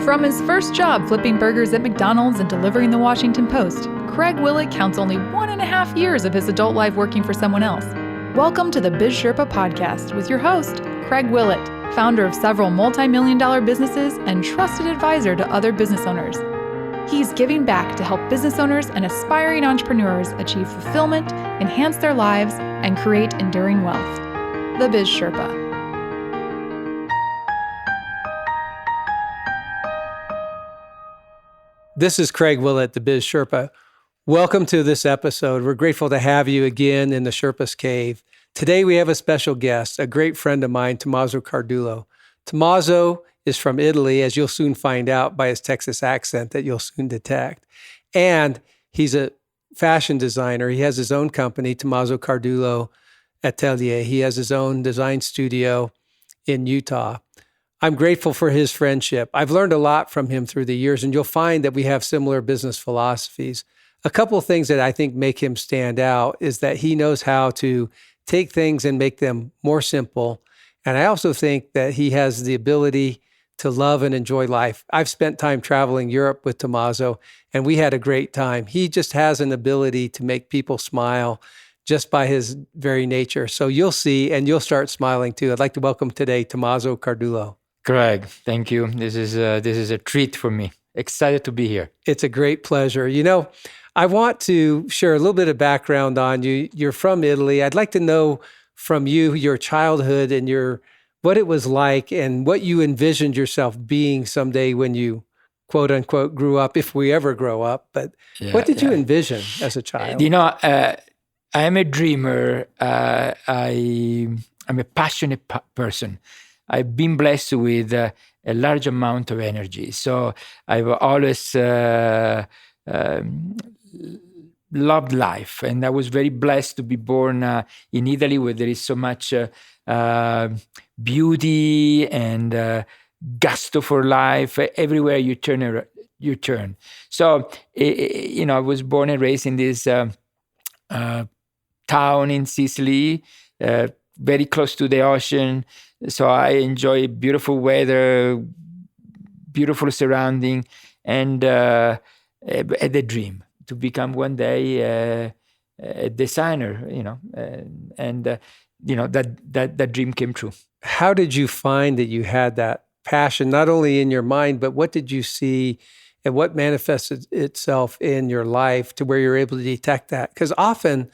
From his first job flipping burgers at McDonald's and delivering the Washington Post, Craig Willett counts only 1.5 years of his adult life working for someone else. Welcome to the Biz Sherpa podcast with your host, Craig Willett, founder of several multi-million-dollar businesses and trusted advisor to other business owners. He's giving back to help business owners and aspiring entrepreneurs achieve fulfillment, enhance their lives, and create enduring wealth. The Biz Sherpa. This is Craig Willett, the Biz Sherpa. Welcome to this episode. We're grateful to have you again in the Sherpa's Cave. Today we have a special guest, a great friend of mine, Tommaso Cardullo. Tommaso is from Italy, as you'll soon find out by his Texas accent that you'll soon detect. And he's a fashion designer. He has his own company, Tommaso Cardullo Atelier. He has his own design studio in Utah. I'm grateful for his friendship. I've learned a lot from him through the years, and you'll find that we have similar business philosophies. A couple of things that I think make him stand out is that he knows how to take things and make them more simple. And I also think that he has the ability to love and enjoy life. I've spent time traveling Europe with Tommaso, and we had a great time. He just has an ability to make people smile just by his very nature. So you'll see, and you'll start smiling too. I'd like to welcome today Tommaso Cardullo. Craig, thank you. This is a treat for me. Excited to be here. It's a great pleasure. You know, I want to share a little bit of background on you. You're from Italy. I'd like to know from you your childhood and what it was like and what you envisioned yourself being someday when you, quote unquote, grew up, if we ever grow up. But what did you envision as a child? I am a dreamer. I'm a passionate person. I've been blessed with a large amount of energy. So I've always loved life. And I was very blessed to be born in Italy, where there is so much beauty and gusto for life. Everywhere you turn. So, I was born and raised in this town in Sicily, very close to the ocean. So I enjoy beautiful weather, beautiful surrounding, and a dream to become one day a designer. That dream came true. How did you find that you had that passion, not only in your mind, but what did you see and what manifested itself in your life to where you're able to detect that? Because often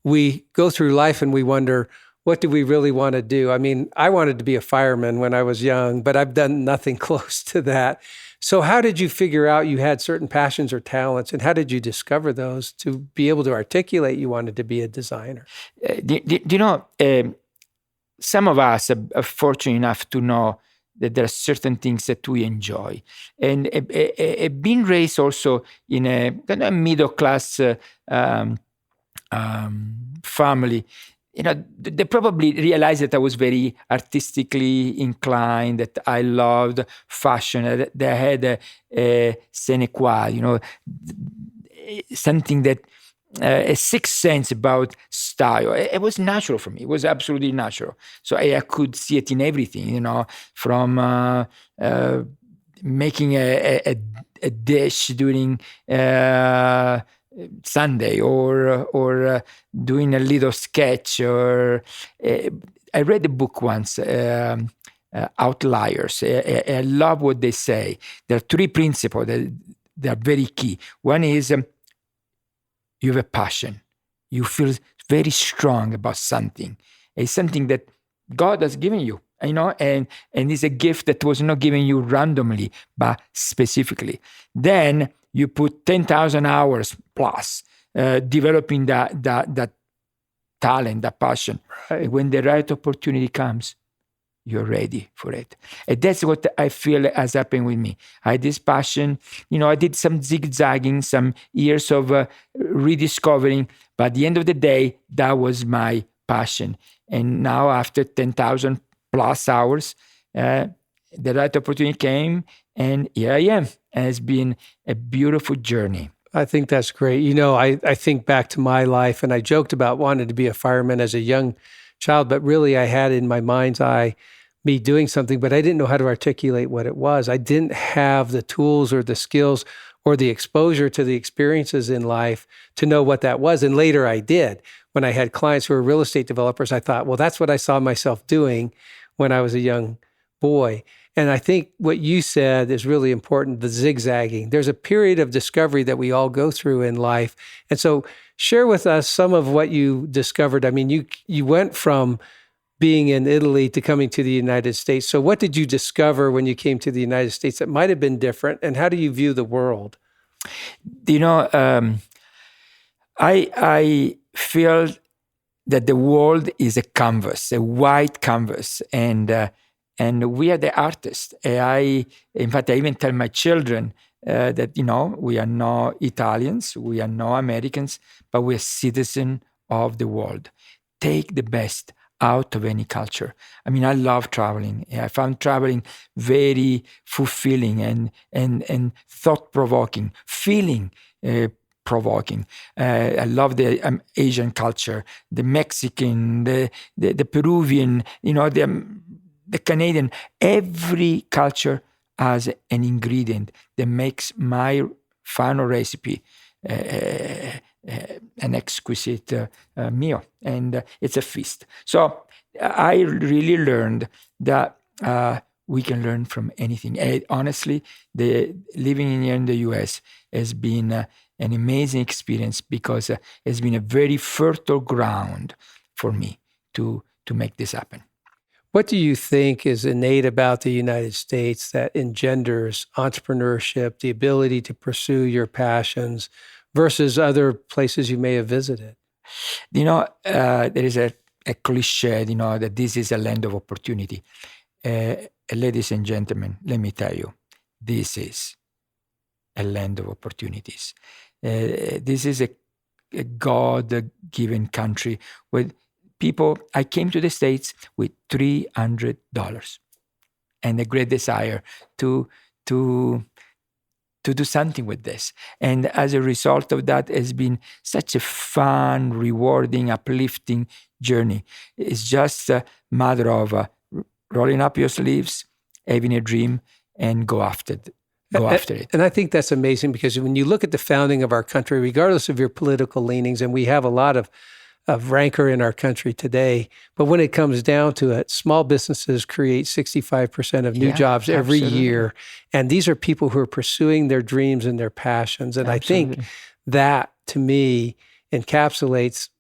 we go through life and we wonder, what do we really want to do? I mean, I wanted to be a fireman when I was young, but I've done nothing close to that. So how did you figure out you had certain passions or talents, and how did you discover those to be able to articulate you wanted to be a designer? Some of us are fortunate enough to know that there are certain things that we enjoy. And being raised also in a kind of middle-class family, they probably realized that I was very artistically inclined, that I loved fashion, that I had a sine qua, something that, a sixth sense about style. It was natural for me. It was absolutely natural. So I could see it in everything, from making a dish during Sunday or doing a little sketch. Or I read a book once, Outliers. I love what they say. There are three principles that are very key. One is you have a passion. You feel very strong about something. It's something that God has given you, and it's a gift that was not given you randomly, but specifically. Then you put 10,000 hours plus developing that talent, that passion. Right. When the right opportunity comes, you're ready for it. And that's what I feel has happened with me. I had this passion. I did some zigzagging, some years of rediscovering. But at the end of the day, that was my passion. And now after 10,000 plus hours, the right opportunity came, and here I am. And it's been a beautiful journey. I think that's great. I think back to my life, and I joked about wanting to be a fireman as a young child, but really I had in my mind's eye me doing something, but I didn't know how to articulate what it was. I didn't have the tools or the skills or the exposure to the experiences in life to know what that was. And later I did. When I had clients who were real estate developers, I thought, well, that's what I saw myself doing when I was a young boy. And I think what you said is really important, the zigzagging. There's a period of discovery that we all go through in life. And so share with us some of what you discovered. I mean, you went from being in Italy to coming to the United States. So what did you discover when you came to the United States that might have been different? And how do you view the world? I feel that the world is a canvas, a white canvas, and we are the artists. In fact, I even tell my children that we are not Italians, we are not Americans, but we are citizens of the world. Take the best out of any culture. I mean, I love traveling. I found traveling very fulfilling and thought-provoking, feeling provoking. I love the Asian culture, the Mexican, the Peruvian, the Canadian. Every culture has an ingredient that makes my final recipe an exquisite meal, and it's a feast. So I really learned that we can learn from anything. And honestly, living here in the U.S. has been an amazing experience because it's been a very fertile ground for me to make this happen. What do you think is innate about the United States that engenders entrepreneurship, the ability to pursue your passions versus other places you may have visited? There is a cliche, that this is a land of opportunity. Ladies and gentlemen, let me tell you, this is a land of opportunities. This is a God-given country with people. I came to the States with $300 and a great desire to do something with this. And as a result of that, it's been such a fun, rewarding, uplifting journey. It's just a matter of rolling up your sleeves, having a dream, and go after it. And I think that's amazing because when you look at the founding of our country, regardless of your political leanings, and we have a lot of rancor in our country today, but when it comes down to it, small businesses create 65% of new jobs every year. And these are people who are pursuing their dreams and their passions. And absolutely. I think that, to me, encapsulates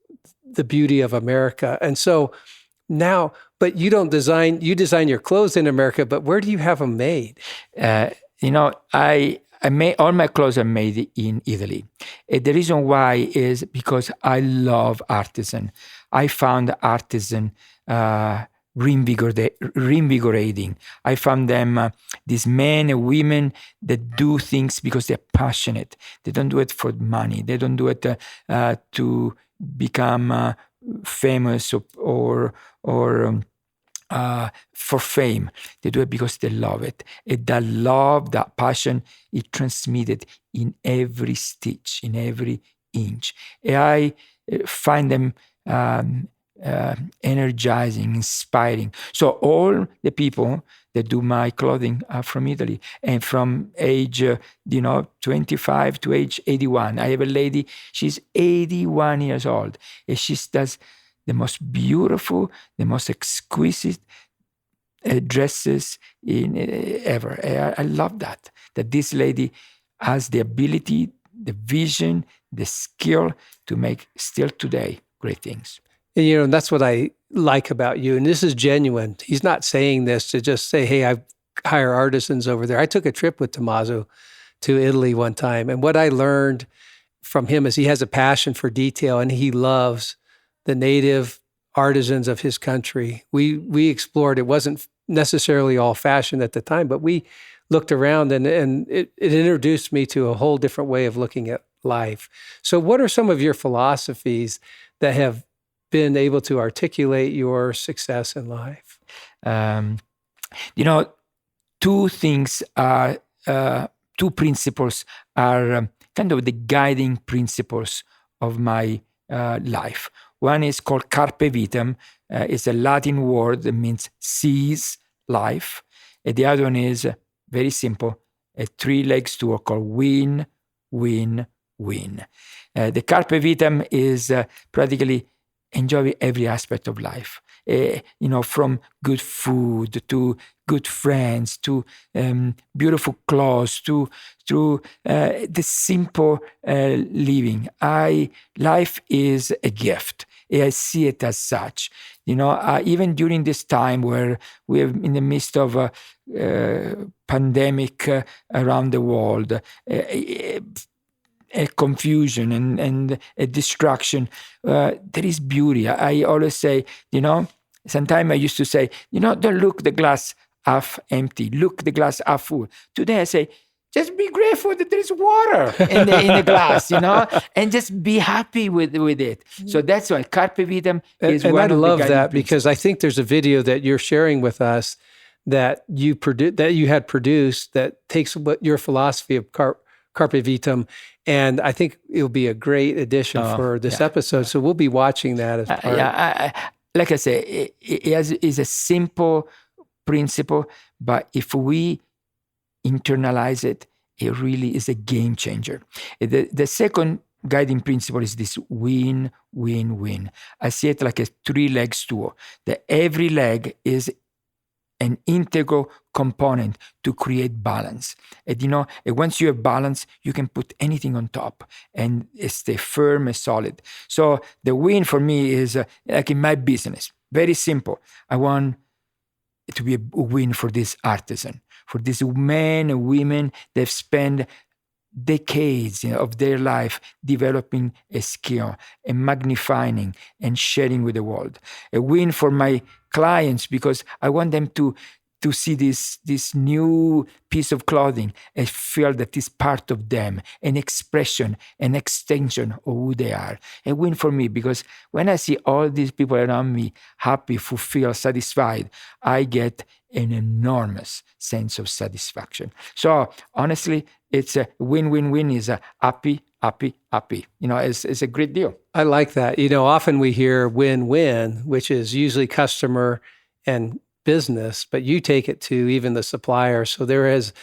the beauty of America. And so now, but you design your clothes in America, but where do you have them made? I made all my clothes are made in Italy. The reason why is because I love artisan. I found artisan reinvigorating. I found them these men and women that do things because they're passionate. They don't do it for money. They don't do it to become famous or for fame. They do it because they love it. And that love, that passion, it transmitted in every stitch, in every inch. And I find them energizing, inspiring. So all the people that do my clothing are from Italy, and from age 25 to age 81. I have a lady, she's 81 years old, and she does the most beautiful, the most exquisite dresses ever. I love that this lady has the ability, the vision, the skill to make still today great things. And that's what I like about you. And this is genuine. He's not saying this to just say, hey, I hire artisans over there. I took a trip with Tommaso to Italy one time. And what I learned from him is he has a passion for detail, and he loves the native artisans of his country. We explored. It wasn't necessarily all fashion at the time, but we looked around, and it introduced me to a whole different way of looking at life. So what are some of your philosophies that have been able to articulate your success in life? Two principles are kind of the guiding principles of my life. One is called carpe vitam. It's a Latin word that means seize life. And the other one is very simple, a 3-leg stool called win, win, win. The carpe vitam is practically enjoy every aspect of life. From good food to good friends to beautiful clothes to the simple living. Life is a gift. I see it as such. Even during this time where we are in the midst of a pandemic around the world, a confusion and a distraction, there is beauty. I always say, sometimes I used to say, don't look the glass half empty, look the glass half full. Today I say, just be grateful that there is water in the glass, and just be happy with it. So that's why carpe vitam is and one I of the love guiding that principles. because I think there's a video that you're sharing with us that you had produced that takes what your philosophy of carpe vitam, and I think it'll be a great addition for this episode. So we'll be watching that as part. Like I say, it's a simple principle, but if we internalize it, it really is a game changer. The second guiding principle is this win, win, win. I see it like a 3-leg stool. That every leg is an integral component to create balance. And once you have balance, you can put anything on top and stay firm and solid. So the win for me is like in my business, very simple. I want it to be a win for this artisan, for these men and women that spend decades of their life developing a skill and magnifying and sharing with the world. A win for my clients because I want them to see this new piece of clothing and feel that it's part of them, an expression, an extension of who they are. A win for me because when I see all these people around me happy, fulfilled, satisfied, I get an enormous sense of satisfaction. So honestly, it's a win-win-win is a happy, happy, happy. It's a great deal. I like that. Often we hear win-win, which is usually customer and business, but you take it to even the supplier. So there is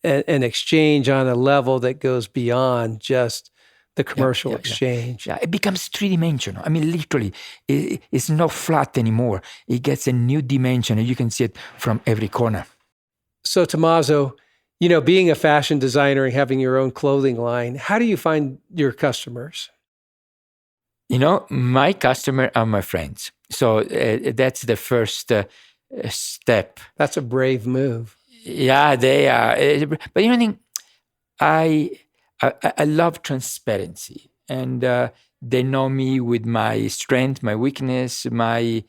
an exchange on a level that goes beyond just the commercial exchange. Yeah, it becomes 3-dimensional. I mean, literally, it's not flat anymore. It gets a new dimension, and you can see it from every corner. So Tommaso, being a fashion designer and having your own clothing line, how do you find your customers? My customers are my friends. So that's the first step. That's a brave move. Yeah, they are. But I love transparency, and they know me with my strength, my weakness, my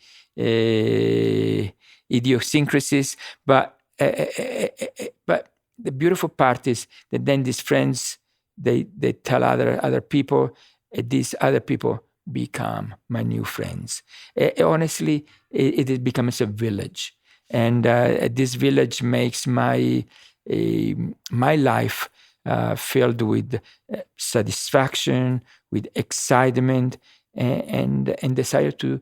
idiosyncrasies. But the beautiful part is that then these friends they tell other people, and these other people become my new friends. Honestly, it becomes a village, and this village makes my life filled with satisfaction, with excitement, and desire to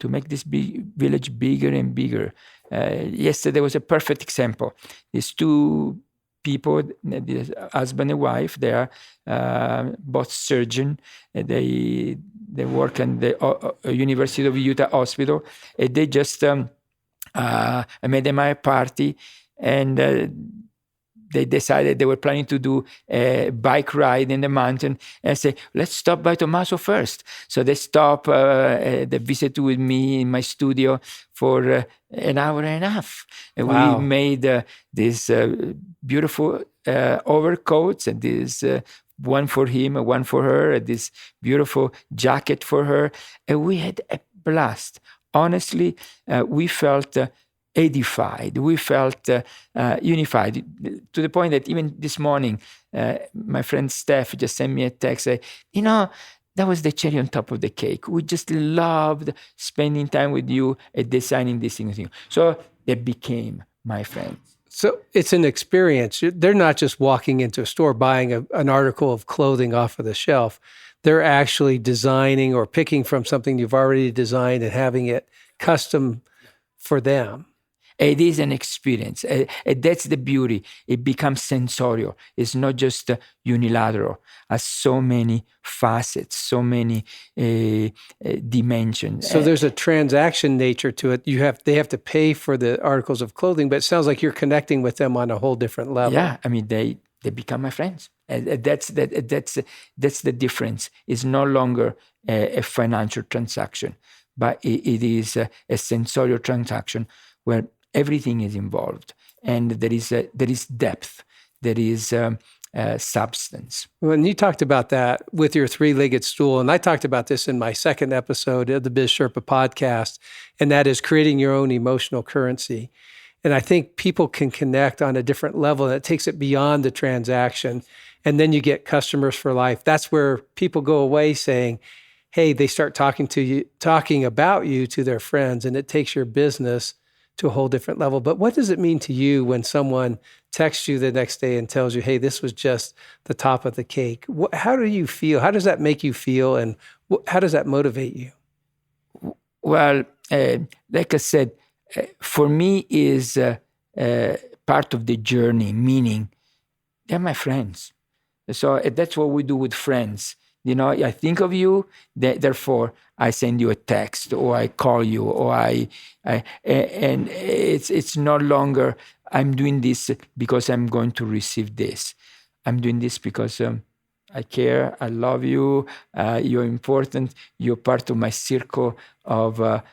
make this village bigger and bigger. Yesterday was a perfect example. These two people, this husband and wife, they are both surgeons. They work in the University of Utah Hospital. And they just I made them a party, and they decided they were planning to do a bike ride in the mountain. And I said, let's stop by Tommaso first. So they stopped, they visited with me in my studio for an hour and a half. And Wow. we made these beautiful overcoats, and this one for him and one for her, and this beautiful jacket for her. And we had a blast. Honestly, we felt edified. We felt unified, to the point that even this morning, my friend Steph just sent me a text saying, that was the cherry on top of the cake. We just loved spending time with you and designing these things. So they became my friends. So it's an experience. They're not just walking into a store buying an article of clothing off of the shelf. They're actually designing or picking from something you've already designed and having it custom for them. It is an experience. And that's the beauty. It becomes sensorial. It's not just unilateral. Has so many facets, so many dimensions. So there's a transaction nature to it. They have to pay for the articles of clothing, but it sounds like you're connecting with them on a whole different level. Yeah, I mean, they become my friends. And that's the difference. It's no longer a financial transaction, but it is a sensorial transaction where everything is involved, and there is depth, there is substance. When you talked about that with your three-legged stool, and I talked about this in my second episode of the Biz Sherpa podcast, and that is creating your own emotional currency. And I think people can connect on a different level, and it takes it beyond the transaction. And then you get customers for life. That's where people go away saying, hey, they start talking about you to their friends, and it takes your business to a whole different level. But what does it mean to you when someone texts you the next day and tells you, hey, this was just the top of the cake? How do you feel? How does that make you feel? And how does that motivate you? Well, like I said, for me is part of the journey, meaning they're my friends. So that's what we do with friends. I think of you, therefore I send you a text, or I call you, or and it's no longer I'm doing this because I'm going to receive this. I'm doing this because I care, I love you, you're important, you're part of my circle of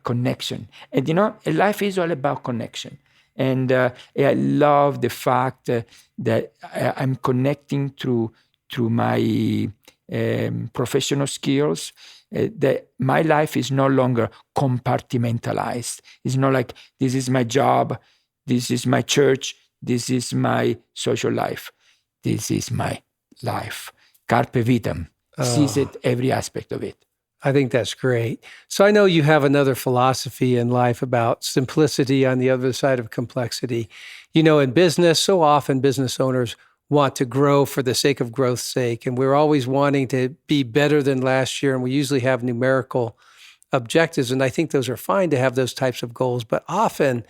connection. And life is all about connection. And I love the fact that I'm connecting through my professional skills, that my life is no longer compartmentalized. It's not like this is my job, this is my church, this is my social life. This is my life. Carpe vitam. Seize it, every aspect of it. I think that's great. So I know you have another philosophy in life about simplicity on the other side of complexity. In business, so often business owners want to grow for the sake of growth's sake. And we're always wanting to be better than last year. And we usually have numerical objectives. And I think those are fine to have those types of goals. But often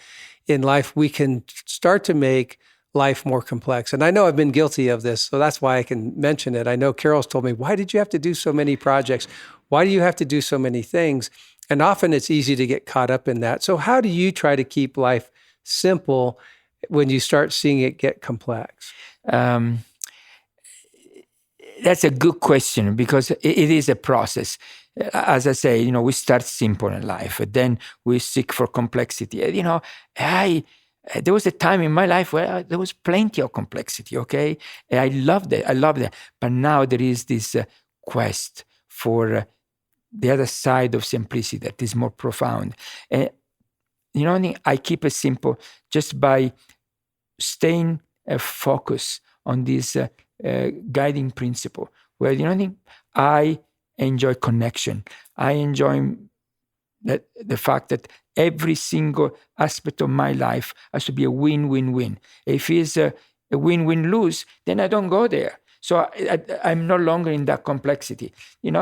in life, we can start to make life more complex. And I know I've been guilty of this, so that's why I can mention it. I know Carol's told me, why did you have to do so many projects? Why do you have to do so many things? And often it's easy to get caught up in that. So how do you try to keep life simple when you start seeing it get complex? That's a good question, because it is a process. As I say, we start simple in life, then we seek for complexity. There was a time in my life where there was plenty of complexity, okay? And I loved it. But now there is this quest for the other side of simplicity that is more profound. And I keep it simple just by staying focused on this guiding principle, where I enjoy connection. I enjoy the fact that every single aspect of my life has to be a win-win-win. If it's a win-win-lose, then I don't go there. So I'm no longer in that complexity.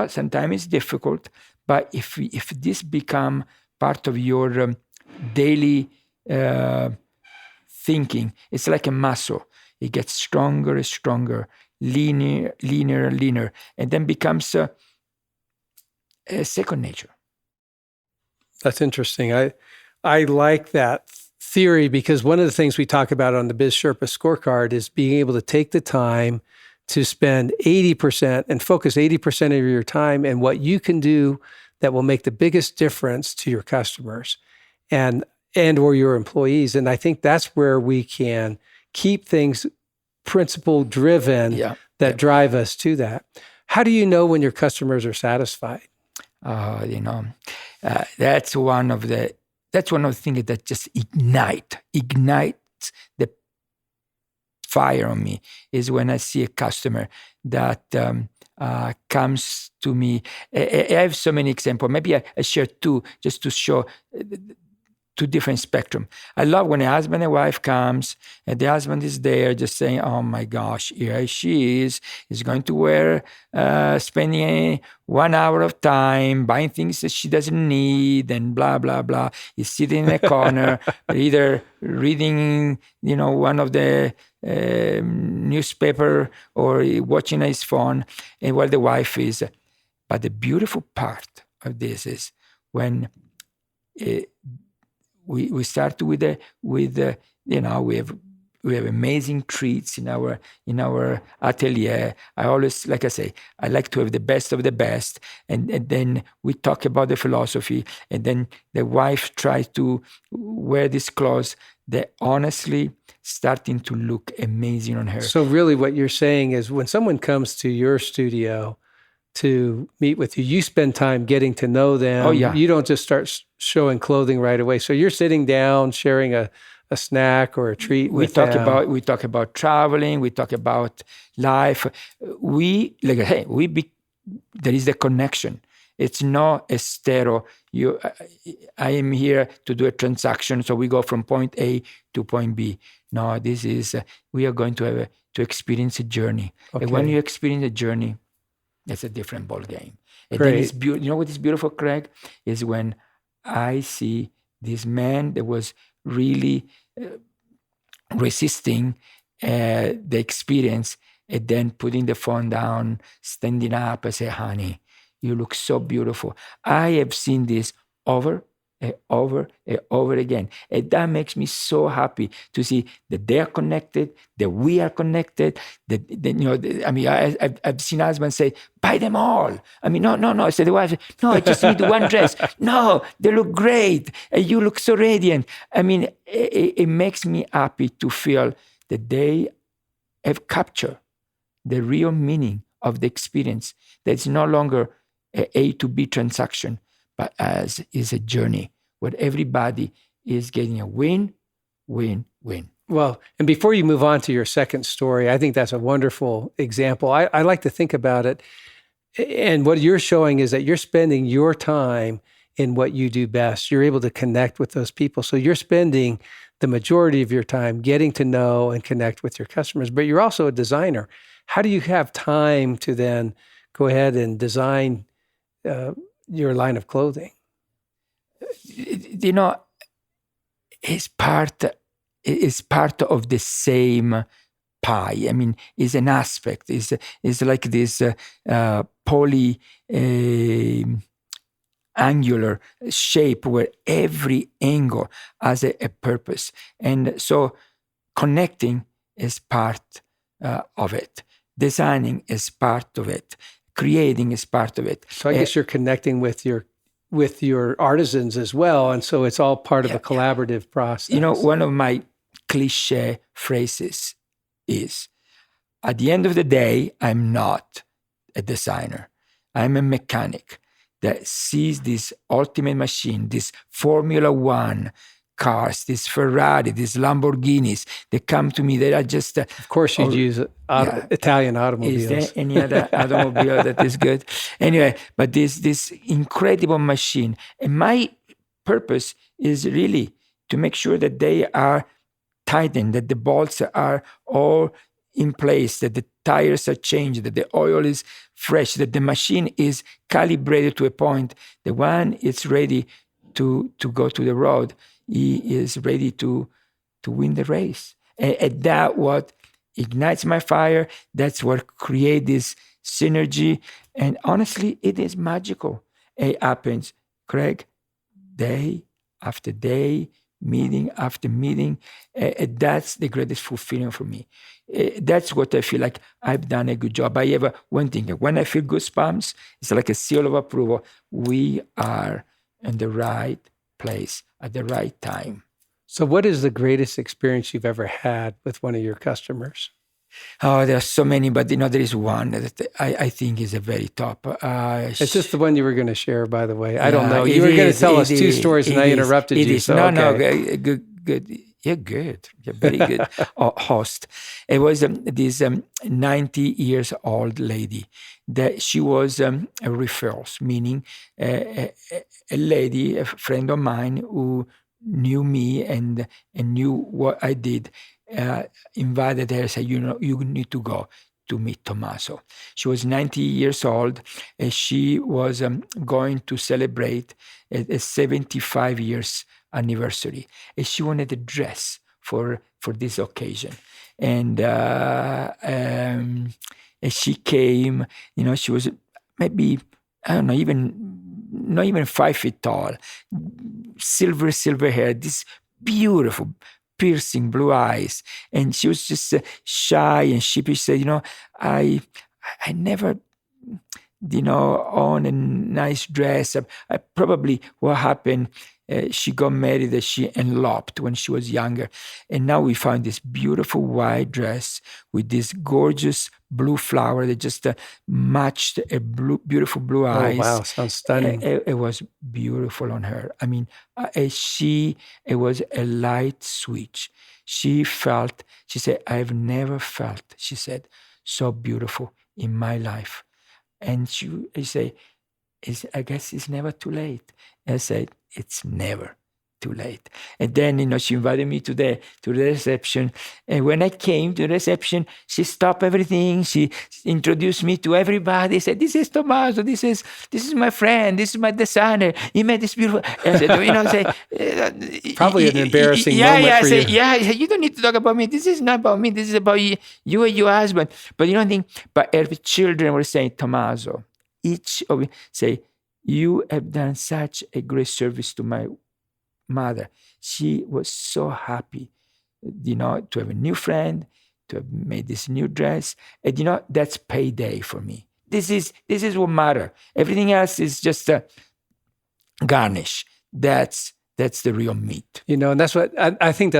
Sometimes it's difficult, but if this become part of your daily thinking, it's like a muscle. It gets stronger and stronger, leaner, and then becomes a second nature. That's interesting. I like that theory, because one of the things we talk about on the Biz Sherpa scorecard is being able to take the time to spend 80% and focus 80% of your time in what you can do that will make the biggest difference to your customers and or your employees. And I think that's where we can keep things principle driven that drive us to that. How do you know when your customers are satisfied? That's one of the things that just ignites the fire on me, is when I see a customer that comes to me. I have so many examples. Maybe I share two just to show two different spectrum. I love when a husband and wife comes and the husband is there just saying, oh my gosh, here she is going to spending 1 hour of time buying things that she doesn't need and blah, blah, blah. He's sitting in a corner, either reading, one of the newspaper or watching his phone, and while the wife is. But the beautiful part of this is when we start with we have amazing treats in our atelier. I always, like I say, I like to have the best of the best, and then we talk about the philosophy, and then the wife tries to wear these clothes that honestly starting to look amazing on her. So really what you're saying is when someone comes to your studio to meet with you, you spend time getting to know them. Oh, yeah. You don't just start showing clothing right away. So you're sitting down, sharing a snack or a treat with them. We talk about traveling. We talk about life. There is the connection. It's not a stereo. I am here to do a transaction, so we go from point A to point B. No, this is we are going to experience a journey. Okay. And when you experience a journey, it's a different ball game. And Great. then it's you know what is beautiful, Craig, is when I see this man that was really resisting the experience, and then putting the phone down, standing up and say, honey, you look so beautiful. I have seen this over and over and over again. And that makes me so happy to see that they are connected, that we are connected, I've seen husbands say, buy them all. No. I said, the wife, no, I just need one dress. No, they look great. You look so radiant. It makes me happy to feel that they have captured the real meaning of the experience. That it's no longer A to B transaction, but as is a journey where everybody is getting a win, win, win. Well, and before you move on to your second story, I think that's a wonderful example. I like to think about it. And what you're showing is that you're spending your time in what you do best. You're able to connect with those people. So you're spending the majority of your time getting to know and connect with your customers, but you're also a designer. How do you have time to then go ahead and design your line of clothing? It's part of the same pie. It's an aspect. It's like this angular shape where every angle has a purpose. And so connecting is part of it. Designing is part of it. Creating is part of it. So I guess you're connecting with your artisans as well, and so it's all part of a collaborative process. One of my cliche phrases is, at the end of the day, I'm not a designer. I'm a mechanic that sees this ultimate machine, this Formula One cars, this Ferrari, these Lamborghinis that come to me that are just... of course you'd use Italian automobiles. Is there any other automobile that is good? Anyway, but this incredible machine. And my purpose is really to make sure that they are tightened, that the bolts are all in place, that the tires are changed, that the oil is fresh, that the machine is calibrated to a point that when it's ready to go to the road, he is ready to win the race. And that what ignites my fire. That's what creates this synergy. And honestly, it is magical. It happens, Craig, day after day, meeting after meeting. That's the greatest fulfillment for me. That's what I feel like I've done a good job. I have one thing. When I feel goosebumps, it's like a seal of approval. We are in the right place at the right time. So what is the greatest experience you've ever had with one of your customers? Oh, there are so many, but there is one that I think is a very top. It's just the one you were going to share, by the way. I don't know. You were going to tell us two stories and I interrupted you. So, no, good. You're good. You're very good host. It was this 90 years old lady that she was a referral, meaning a lady, a friend of mine who knew me and knew what I did, invited her, said, you need to go to meet Tommaso. She was 90 years old, and she was going to celebrate a 75 years anniversary, and she wanted a dress for this occasion. And she came, she was maybe, I don't know, not even 5 feet tall, silver hair, this beautiful, piercing blue eyes. And she was just shy and sheepish. She said, I never, own a nice dress. I probably, what happened, she got married and she eloped when she was younger. And now we found this beautiful white dress with this gorgeous blue flower that just matched a beautiful blue eyes. Oh, wow. Sounds stunning. It was beautiful on her. I mean, it was a light switch. She said, I've never felt, she said, so beautiful in my life. And she said, I guess it's never too late. I said, it's never too late. And then, she invited me to the reception. And when I came to the reception, she stopped everything. She introduced me to everybody. Said, this is Tommaso. This is my friend. This is my designer. He made this beautiful. I said, probably an embarrassing moment for you. You don't need to talk about me. This is not about me. This is about you and your husband. But but her children were saying, Tommaso, each of you say, you have done such a great service to my mother. She was so happy, to have a new friend, to have made this new dress. And that's payday for me. This is what matters. Everything else is just a garnish. That's the real meat. And that's what I think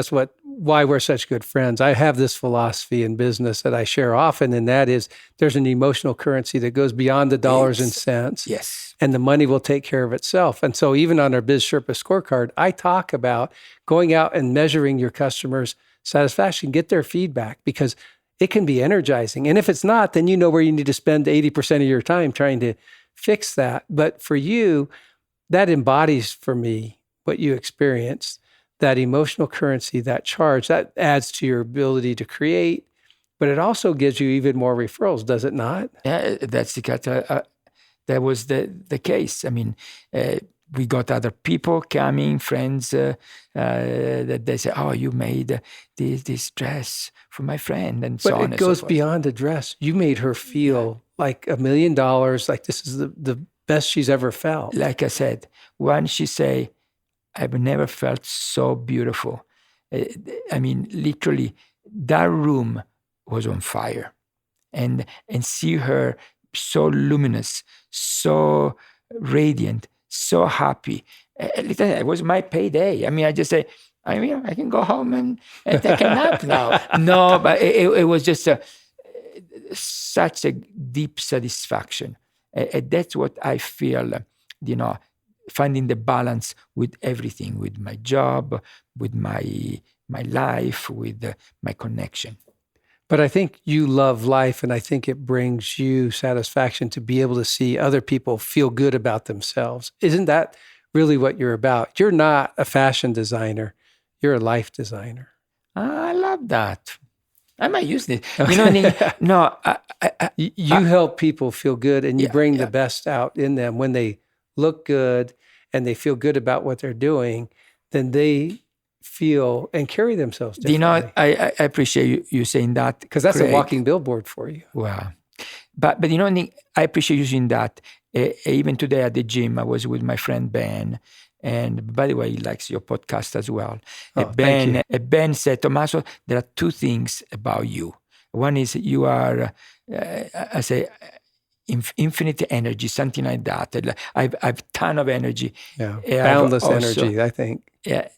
why we're such good friends. I have this philosophy in business that I share often, and that is there's an emotional currency that goes beyond the dollars and cents. Yes. And the money will take care of itself. And so even on our Biz Sherpa scorecard, I talk about going out and measuring your customers' satisfaction, get their feedback, because it can be energizing. And if it's not, then you know where you need to spend 80% of your time trying to fix that. But for you, that embodies for me what you experienced. That emotional currency, that charge, that adds to your ability to create, but it also gives you even more referrals, does it not? Yeah, that's that was the case. I mean, we got other people coming, friends, that they say, oh, you made this dress for my friend, and so on and so forth. But it goes beyond the dress. You made her feel like $1 million, like this is the best she's ever felt. Like I said, when she say, I've never felt so beautiful. I mean, literally, that room was on fire. And see her so luminous, so radiant, so happy. It was my payday. I mean, I just say, I can go home and take a nap now. No, but it was just such a deep satisfaction. And that's what I feel, finding the balance with everything, with my job, with my life, with my connection. But I think you love life, and I think it brings you satisfaction to be able to see other people feel good about themselves. Isn't that really what you're about? You're not a fashion designer. You're a life designer. I love that. I might use this. You help people feel good, and you bring the best out in them. When they look good and they feel good about what they're doing, then they feel and carry themselves differently. I appreciate you saying that, because that's Craig. A walking billboard for you. Wow. But I appreciate you saying that. Even today at the gym, I was with my friend Ben, and by the way, he likes your podcast as well. Ben said, Tommaso, there are two things about you. One is you are, I say, infinite energy, something like that. I've a ton of energy. Yeah, boundless energy, I think. Yeah,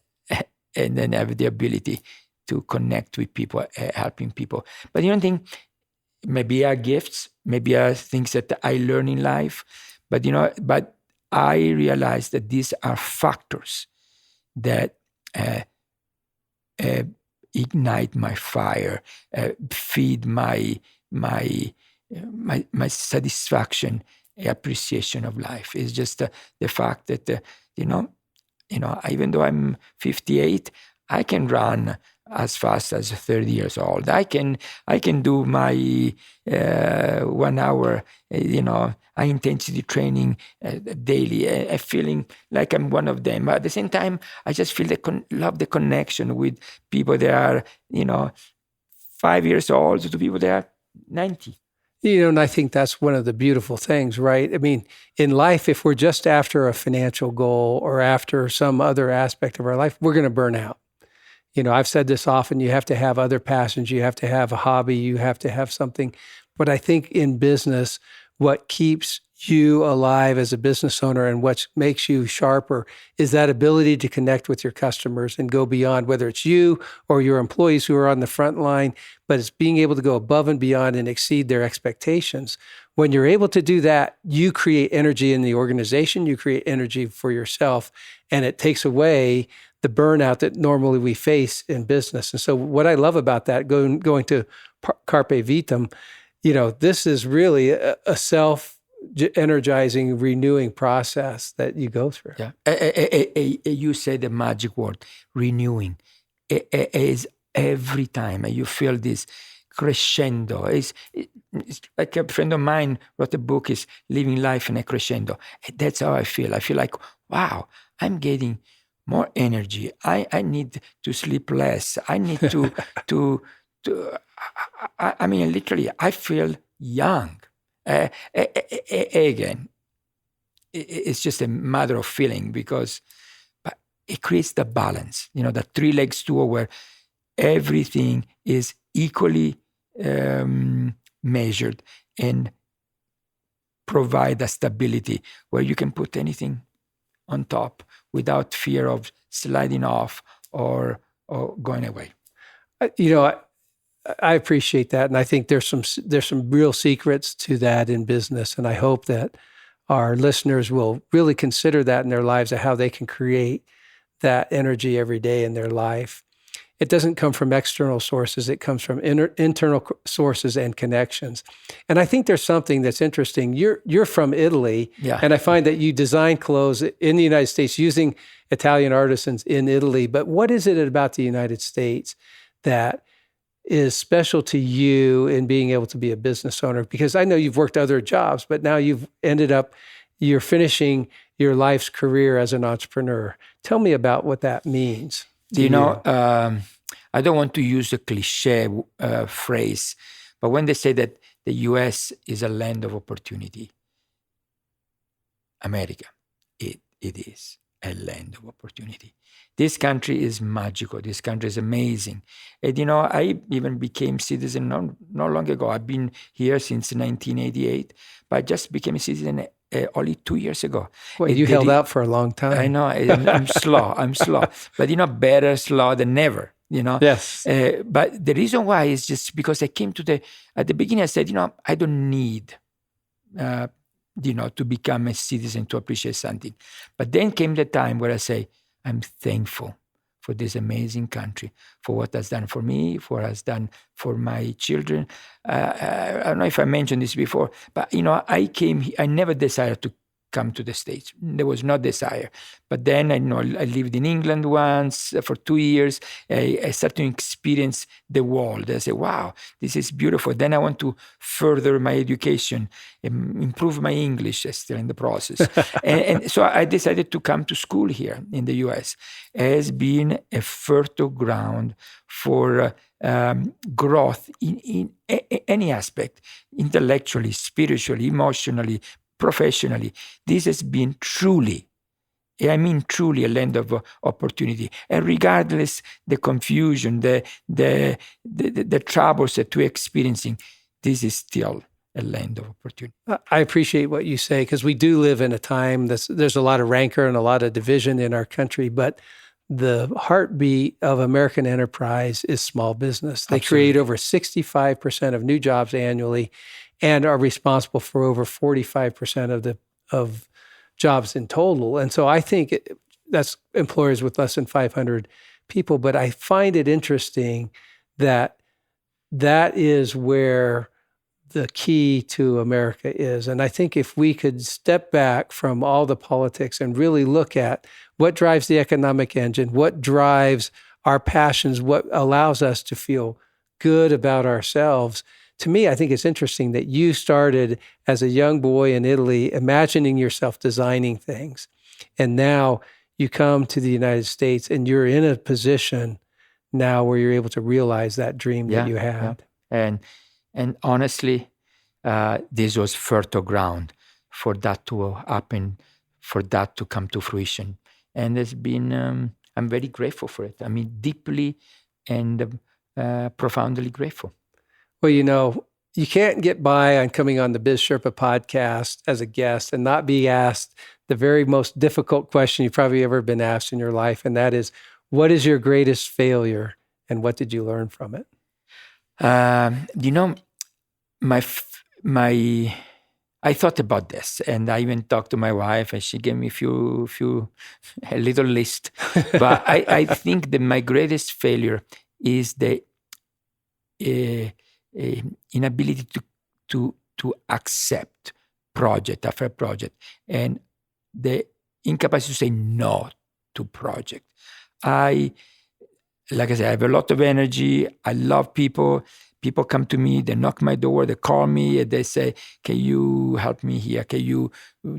and then I have the ability to connect with people, helping people. But you don't think maybe are gifts, maybe are things that I learn in life. But but I realize that these are factors that ignite my fire, feed my satisfaction, appreciation of life. It's just the fact that Even though I'm 58, I can run as fast as 30 years old. I can do my 1 hour, high intensity training daily, feeling like I'm one of them. But at the same time, I just feel love the connection with people that are, 5 years old to people that are 90. And I think that's one of the beautiful things, right? I mean, in life, if we're just after a financial goal or after some other aspect of our life, we're going to burn out. I've said this often, you have to have other passions, you have to have a hobby, you have to have something. But I think in business, what keeps you alive as a business owner and what makes you sharper is that ability to connect with your customers and go beyond, whether it's you or your employees who are on the front line, but it's being able to go above and beyond and exceed their expectations. When you're able to do that, you create energy in the organization, you create energy for yourself, and it takes away the burnout that normally we face in business. And so what I love about that, going to Carpe Vitam, this is really a self-energizing, renewing process that you go through. Yeah. You said the magic word, renewing. Is every time you feel this crescendo. It's like a friend of mine wrote a book, is Living Life in a Crescendo. That's how I feel. I feel like, wow, I'm getting more energy. I need to sleep less. I need to I mean, literally, I feel young. Again, it's just a matter of feeling, because but it creates the balance, the three-leg stool where everything is equally measured and provide a stability where you can put anything on top without fear of sliding off or going away. I appreciate that, and I think there's some real secrets to that in business, and I hope that our listeners will really consider that in their lives, of how they can create that energy every day in their life. It doesn't come from external sources; it comes from internal sources and connections. And I think there's something that's interesting. You're from Italy, yeah. And I find that you design clothes in the United States using Italian artisans in Italy. But what is it about the United States that is special to you in being able to be a business owner? Because I know you've worked other jobs, but now you're finishing your life's career as an entrepreneur. Tell me about what that means. I don't want to use a cliche phrase, but when they say that the U.S. is a land of opportunity, America, it is a land of opportunity. This country is magical. This country is amazing. And, I even became citizen not long ago. I've been here since 1988, but I just became a citizen only 2 years ago. Well, you held out for a long time. I know. I'm slow. But, better slow than never, Yes. But the reason why is just because I came at the beginning, I said, I don't need, to become a citizen to appreciate something. But then came the time where I say, I'm thankful for this amazing country, for what has done for me, for what has done for my children. I don't know if I mentioned this before, but, I never decided to come to the States. There was no desire. But then I lived in England once for 2 years. I started to experience the world. I said, wow, this is beautiful. Then I want to further my education, improve my English, still in the process. and so I decided to come to school here in the US. It has been a fertile ground for growth in any aspect, intellectually, spiritually, emotionally, professionally. This has been truly a land of opportunity. And regardless the confusion, the troubles that we're experiencing, this is still a land of opportunity. I appreciate what you say, because we do live in a time there's a lot of rancor and a lot of division in our country, but the heartbeat of American enterprise is small business. They Absolutely. create over 65% of new jobs annually and are responsible for over 45% of jobs in total. And so I think that's employers with less than 500 people. But I find it interesting that is where the key to America is. And I think if we could step back from all the politics and really look at what drives the economic engine, what drives our passions, what allows us to feel good about ourselves. To me, I think it's interesting that you started as a young boy in Italy, imagining yourself designing things. And now you come to the United States and you're in a position now where you're able to realize that dream that you had. Yeah. And honestly, this was fertile ground for that to happen, for that to come to fruition. And it's been, I'm very grateful for it. I mean, deeply and profoundly grateful. Well, you can't get by on coming on the Biz Sherpa podcast as a guest and not be asked the very most difficult question you've probably ever been asked in your life. And that is, what is your greatest failure and what did you learn from it? I thought about this, and I even talked to my wife, and she gave me a little list. But I think that my greatest failure is the inability to accept project after project, and the incapacity to say no to project. Like I said, I have a lot of energy. I love people. People come to me, they knock my door, they call me, and they say, can you help me here? Can you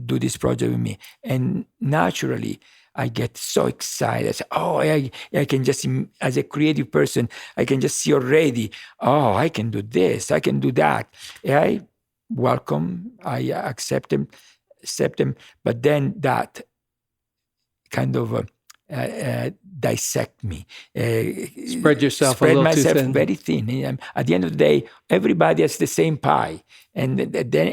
do this project with me? And naturally, I get so excited. I say, I can just, as a creative person, I can just see already, I can do this, I can do that. And I welcome, I accept them, but then that kind of dissect me. Spread yourself a little too thin. Spread myself very thin. At the end of the day, everybody has the same pie, and then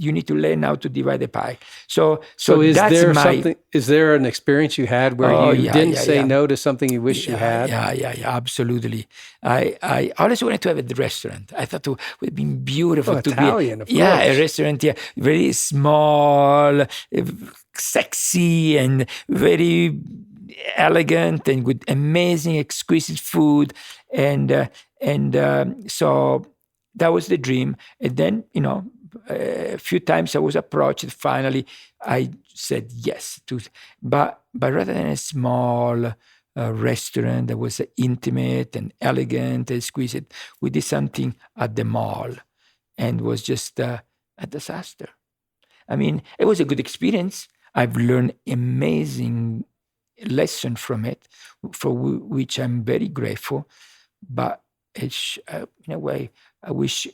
you need to learn how to divide the pie. So is that's there something? Is there an experience you had where you didn't say no to something you wish you had? Yeah, absolutely. I always wanted to have a restaurant. I thought it would have been beautiful to Italian, be of course. A restaurant. Yeah, very small, sexy, and very elegant, and with amazing, exquisite food, and so that was the dream. And then, a few times I was approached. Finally, I said yes to, but rather than a small restaurant that was intimate and elegant and exquisite, we did something at the mall, and was just a disaster. I mean, it was a good experience. I've learned amazing lesson from it, for which I'm very grateful. But it's, in a way, I wish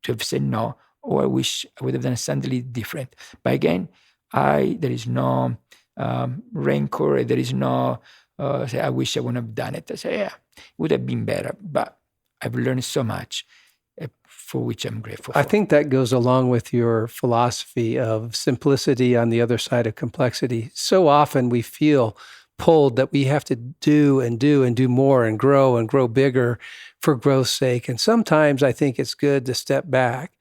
to have said no, or I wish I would have done something different. But again, there is no rancor. There is no say, I wish I wouldn't have done it. I say, it would have been better. But I've learned so much, for which I'm grateful for. I think that goes along with your philosophy of simplicity on the other side of complexity. So often we feel pulled that we have to do and do more and grow bigger for growth's sake. And sometimes I think it's good to step back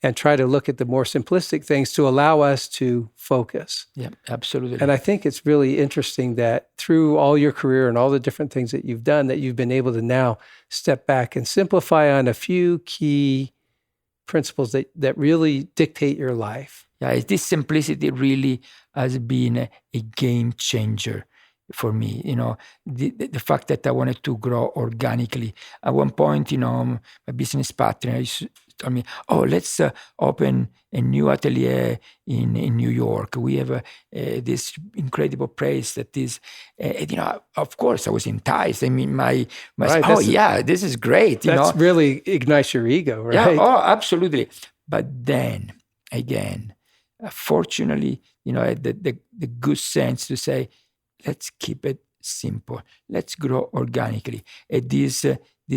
and try to look at the more simplistic things to allow us to focus. Yeah, absolutely. And I think it's really interesting that through all your career and all the different things that you've done, that you've been able to now step back and simplify on a few key principles that really dictate your life. Yeah, this simplicity really has been a game changer for me. The fact that I wanted to grow organically. At one point, my business partner told me, let's open a new atelier in New York. We have this incredible place that is, of course I was enticed. I mean, this is great. That's really ignites your ego, right? Yeah, absolutely. But then again, fortunately, I had the good sense to say, let's keep it simple. Let's grow organically. And this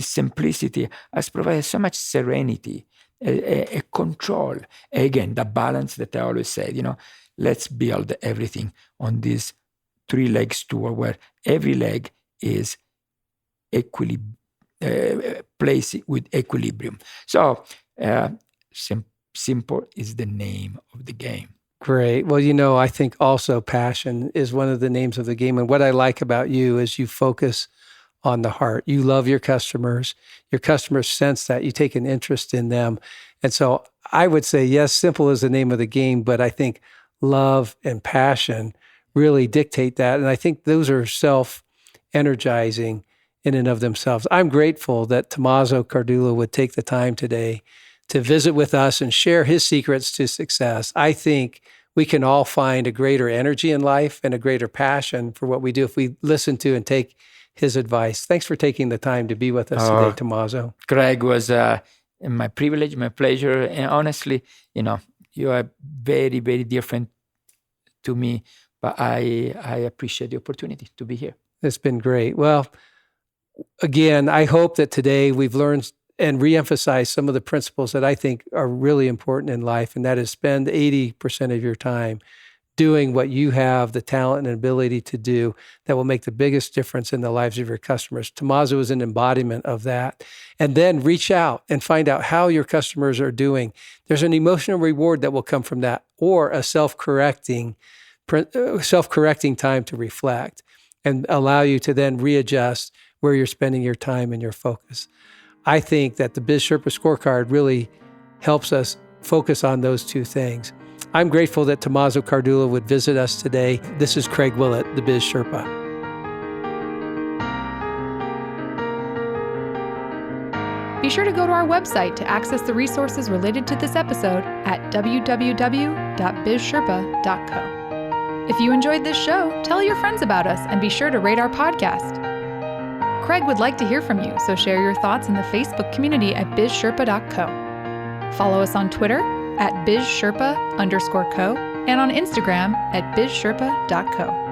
simplicity has provided so much serenity, a control. Again, the balance that I always said, let's build everything on this 3-leg stool where every leg is placed with equilibrium. So simple is the name of the game. Great. Well, I think also passion is one of the names of the game. And what I like about you is you focus on the heart. You love your customers. Your customers sense that. You take an interest in them. And so I would say, yes, simple is the name of the game, but I think love and passion really dictate that. And I think those are self-energizing in and of themselves. I'm grateful that Tommaso Cardullo would take the time today to visit with us and share his secrets to success. I think we can all find a greater energy in life and a greater passion for what we do if we listen to and take his advice. Thanks for taking the time to be with us today, Tommaso. Craig, was my privilege, my pleasure. And honestly, you are very, very different to me, but I appreciate the opportunity to be here. It's been great. Well, again, I hope that today we've learned and reemphasized some of the principles that I think are really important in life, and that is spend 80% of your time doing what you have the talent and ability to do that will make the biggest difference in the lives of your customers. Tommaso is an embodiment of that. And then reach out and find out how your customers are doing. There's an emotional reward that will come from that, or a self-correcting time to reflect and allow you to then readjust where you're spending your time and your focus. I think that the Biz Sherpa scorecard really helps us focus on those two things. I'm grateful that Tommaso Cardullo would visit us today. This is Craig Willett, the Biz Sherpa. Be sure to go to our website to access the resources related to this episode at www.bizsherpa.co. If you enjoyed this show, tell your friends about us and be sure to rate our podcast. Craig would like to hear from you, so share your thoughts in the Facebook community at bizsherpa.co. Follow us on Twitter at bizsherpa_co and on Instagram at bizsherpa.co.